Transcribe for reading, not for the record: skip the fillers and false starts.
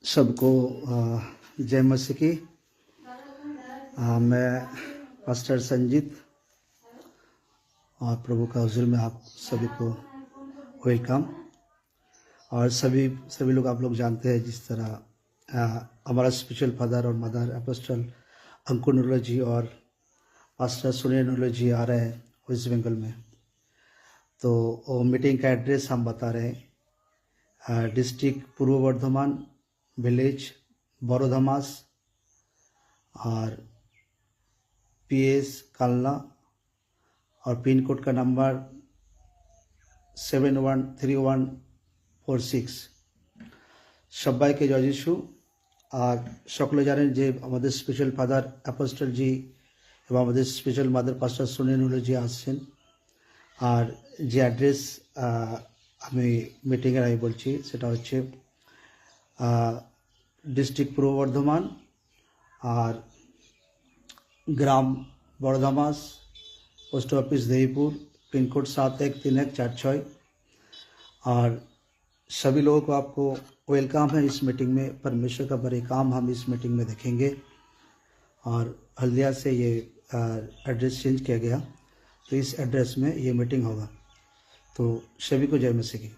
सबको जय मसीह की। मैं पास्टर संजीत और प्रभु का हुजूर में आप सभी को वेलकम। और सभी लोग आप लोग जानते हैं जिस तरह हमारा स्पिरिचुअल फादर और मदर अपोस्टल अंकुर नूरुल्लाह जी और पास्टर सुनील नूरुल्लाह जी आ रहे हैं वेस्ट बंगाल में। तो वो मीटिंग का एड्रेस हम बता रहे हैं। डिस्ट्रिक्ट पूर्व वर्धमान, विलेज बड़ोधमास और पीएस कालना और पिन कोड का नंबर 713146। সবাইকে জয় যিশু। আর সকলে জানেন যে আমাদের স্পিরিচুয়াল ফাদার অ্যাপোস্টল জি এবং আমাদের স্পিরিচুয়াল মাদার পাস্টার সুনীল নূরুল্লাহ জি আসছেন। আর যে অ্যাড্রেস আমি মিটিংয়ের আমি বলছি সেটা হচ্ছে ডিস্ট্রিক্ট পূর্ব বর্ধমান আর গ্রাম Barodhamas, post office Debipur, pin code 713146। और सभी लोगों को आपको वेलकम है इस मीटिंग में। परमेश्वर का बड़े काम हम इस मीटिंग में देखेंगे। और हल्दिया से ये एड्रेस चेंज किया गया, तो इस एड्रेस में ये मीटिंग होगा। तो सभी को जय मसीह की।